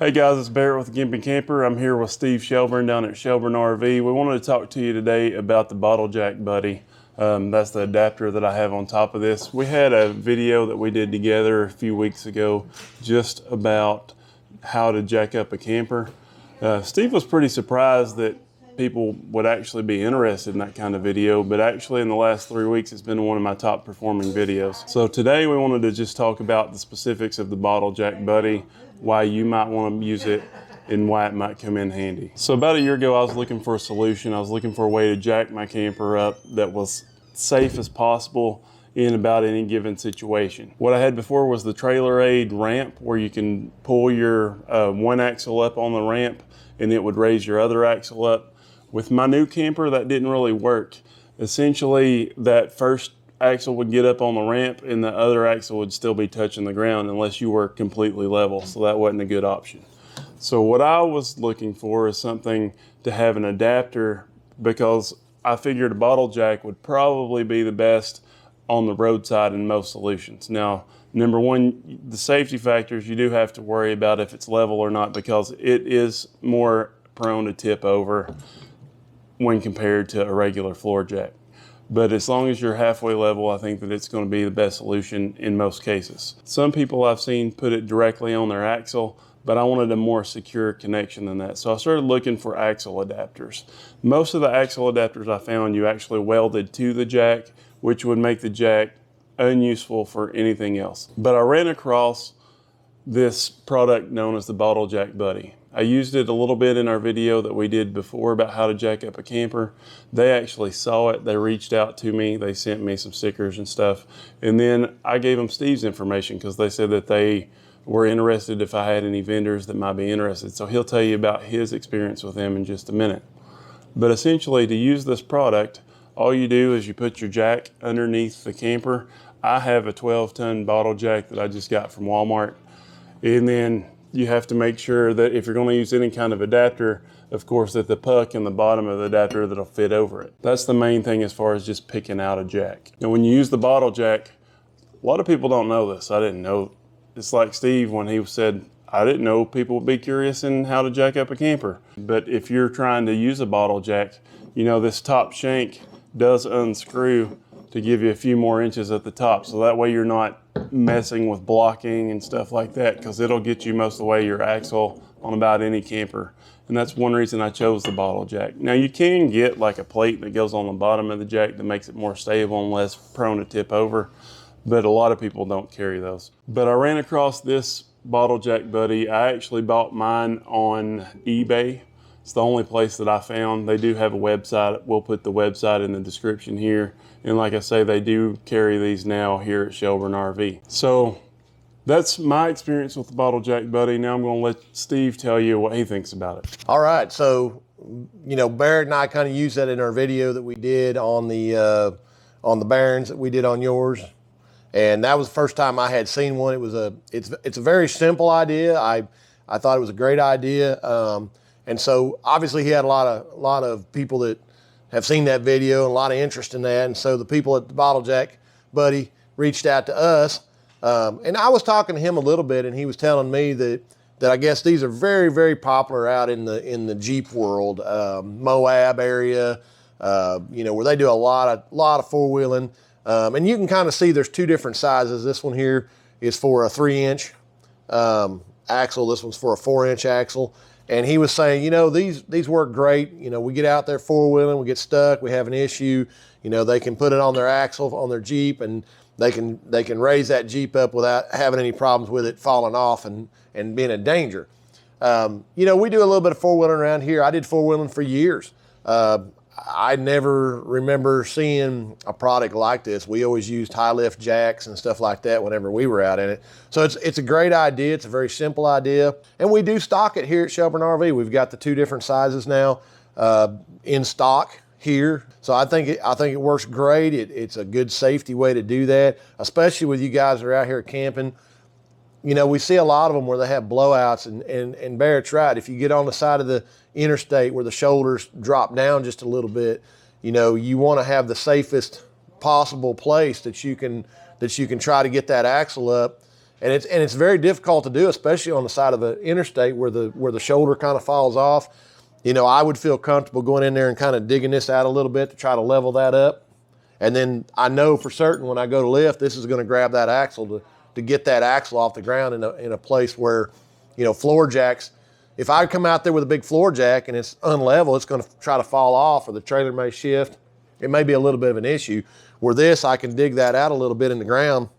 Hey guys, it's Barrett with the Gimpy Camper. I'm here with Steve Shelburne down at Shelburne RV. We wanted to talk to you today about the bottle jack buddy. That's the adapter that I have on top of this. We had a video that we did together a few weeks ago just about how to jack up a camper. Steve was pretty surprised that people would actually be interested in that kind of video, but actually in the last 3 weeks it's been one of my top performing videos. So today we wanted to just talk about the specifics of the bottle jack buddy, why you might want to use it, and why it might come in handy. So about a year ago I was looking for a solution. I was looking for a way to jack my camper up that was safe as possible in about any given situation. What I had before was the trailer aide ramp, where you can pull your one axle up on the ramp and it would raise your other axle up. With my new camper, that didn't really work. Essentially, that first axle would get up on the ramp and the other axle would still be touching the ground unless you were completely level, so that wasn't a good option. So what I was looking for is something to have an adapter, because I figured a bottle jack would probably be the best on the roadside in most solutions. Now, number one, the safety factors, you do have to worry about if it's level or not, because it is more prone to tip over when compared to a regular floor jack. But as long as you're halfway level, I think that it's going to be the best solution in most cases. Some people I've seen put it directly on their axle, but I wanted a more secure connection than that. So I started looking for axle adapters. Most of the axle adapters I found you actually welded to the jack, which would make the jack unuseful for anything else. But I ran across this product known as the Bottle Jack Buddy. I used it a little bit in our video that we did before about how to jack up a camper. They actually saw it, they reached out to me, they sent me some stickers and stuff. And then I gave them Steve's information because they said that they were interested if I had any vendors that might be interested. So he'll tell you about his experience with them in just a minute. But essentially, to use this product, all you do is you put your jack underneath the camper. I have a 12-ton bottle jack that I just got from Walmart. And then you have to make sure that if you're going to use any kind of adapter, of course, that the puck in the bottom of the adapter that'll fit over it. That's the main thing as far as just picking out a jack. Now, when you use the bottle jack, a lot of people don't know this. I didn't know. It's like Steve when he said, I didn't know people would be curious in how to jack up a camper. But if you're trying to use a bottle jack, you know, this top shank does unscrew to give you a few more inches at the top. So that way you're not messing with blocking and stuff like that, because it'll get you most of the way your axle on about any camper. And that's one reason I chose the bottle jack. Now you can get like a plate that goes on the bottom of the jack that makes it more stable and less prone to tip over, but a lot of people don't carry those. But I ran across this bottle jack buddy. I actually bought mine on eBay. It's the only place that I found. They do have a website. We'll put the website in the description here. And like I say, they do carry these now here at Shelburne RV. So that's my experience with the bottle jack buddy. Now I'm going to let Steve tell you what he thinks about it. All right. So, you know, Barrett and I kind of used that in our video that we did on the Barons that we did on yours. And that was the first time I had seen one. It's a very simple idea. I thought it was a great idea. And so obviously he had a lot of people that have seen that video and a lot of interest in that. And so the people at the Bottle Jack Buddy reached out to us. And I was talking to him a little bit, and he was telling me that I guess these are very, very popular out in the Jeep world, Moab area, you know, where they do a lot of four-wheeling. And you can kind of see there's two different sizes. This one here is for a 3-inch axle. This one's for a 4-inch axle. And he was saying, you know, these work great. You know, we get out there four-wheeling, we get stuck, we have an issue. You know, they can put it on their axle, on their Jeep, and they can raise that Jeep up without having any problems with it falling off and being a danger. You know, we do a little bit of four-wheeling around here. I did four-wheeling for years. I never remember seeing a product like this. We always used high lift jacks and stuff like that whenever we were out in it. So it's a great idea. It's a very simple idea. And we do stock it here at Shelburne RV. We've got the two different sizes now in stock here. So I think it works great. It's a good safety way to do that, especially with you guys that are out here camping. You know, we see a lot of them where they have blowouts, and Barrett's right. If you get on the side of the interstate where the shoulders drop down just a little bit, you know, you want to have the safest possible place that you can try to get that axle up And it's very difficult to do, especially on the side of the interstate where the shoulder kind of falls off. You know, I would feel comfortable going in there and kind of digging this out a little bit to try to level that up. And then I know for certain when I go to lift, this is going to grab that axle to get that axle off the ground in a place where, you know, floor jacks, if I come out there with a big floor jack and it's unlevel, it's going to try to fall off, or the trailer may shift. It may be a little bit of an issue. Where this, I can dig that out a little bit in the ground,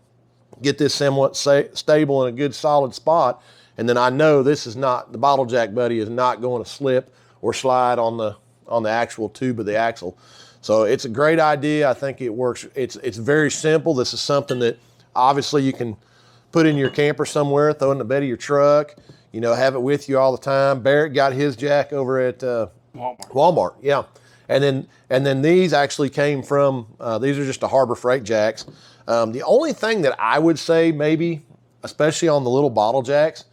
get this somewhat stable in a good solid spot, and then I know this is not, the bottle jack buddy is not going to slip or slide on the actual tube of the axle. So it's a great idea. I think it works. It's very simple. This is something that obviously you can put in your camper somewhere, throw in the bed of your truck, you know, have it with you all the time. Barrett got his jack over at Walmart. Yeah. And then these actually came from, these are just the Harbor Freight jacks. The only thing that I would say maybe, especially on the little bottle jacks,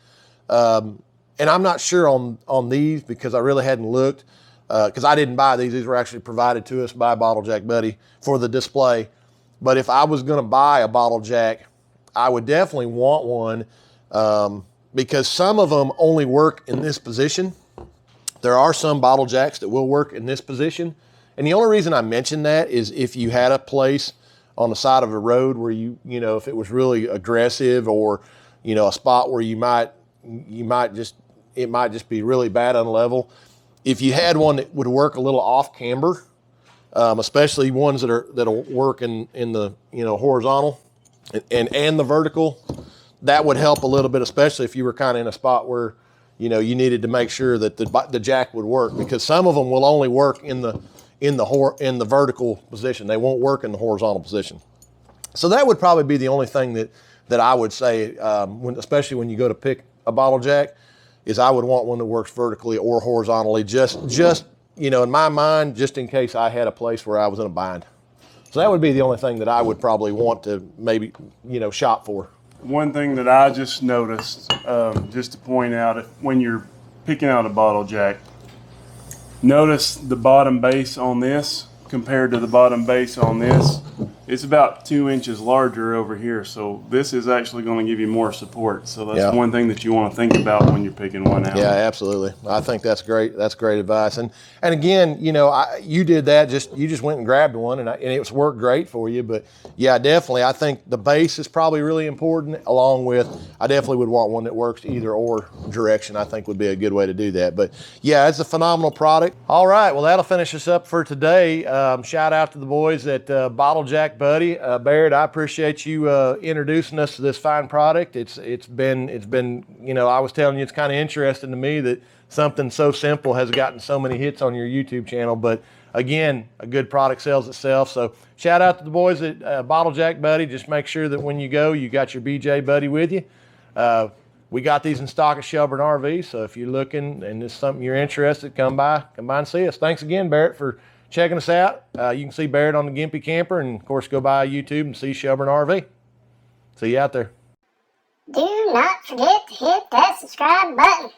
and I'm not sure on these because I really hadn't looked, because I didn't buy these. These were actually provided to us by Bottle Jack Buddy for the display. But if I was going to buy a bottle jack, I would definitely want one, because some of them only work in this position. There are some bottle jacks that will work in this position. And the only reason I mention that is if you had a place on the side of a road where you know, if it was really aggressive, or, you know, a spot where it might just be really bad on level. If you had one that would work a little off camber, especially ones that'll work in the, you know, horizontal and the vertical, that would help a little bit, especially if you were kind of in a spot where, you know, you needed to make sure that the jack would work, because some of them will only work in the vertical position. They won't work in the horizontal position. So that would probably be the only thing that I would say, especially when you go to pick a bottle jack, is I would want one that works vertically or horizontally, just you know, in my mind, just in case I had a place where I was in a bind. So that would be the only thing that I would probably want to maybe, you know, shop for. One thing that I just noticed, just to point out, when you're picking out a bottle jack, notice the bottom base on this compared to the bottom base on this. It's about 2 inches larger over here, so this is actually going to give you more support. So that's one thing that you want to think about when you're picking one out. Yeah, absolutely. I think that's great. That's great advice. And again, you know, you did that. You just went and grabbed one, and it's worked great for you. But yeah, definitely, I think the base is probably really important. Along with, I definitely would want one that works either or direction. I think would be a good way to do that. But yeah, it's a phenomenal product. All right, well, that'll finish us up for today. Shout out to the boys at Bottle Jack Buddy. Barrett, I appreciate you introducing us to this fine product. It's been, you know, I was telling you, it's kind of interesting to me that something so simple has gotten so many hits on your YouTube channel. But again, a good product sells itself. So shout out to the boys at Bottle Jack Buddy. Just make sure that when you go, you got your BJ Buddy with you. We got these in stock at Shelburne RV. So if you're looking and it's something you're interested, come by and see us. Thanks again, Barrett, for checking us out. You can see Barrett on the Gimpy Camper, and of course go by YouTube and see Shelburne RV. See you out there. Do not forget to hit that subscribe button.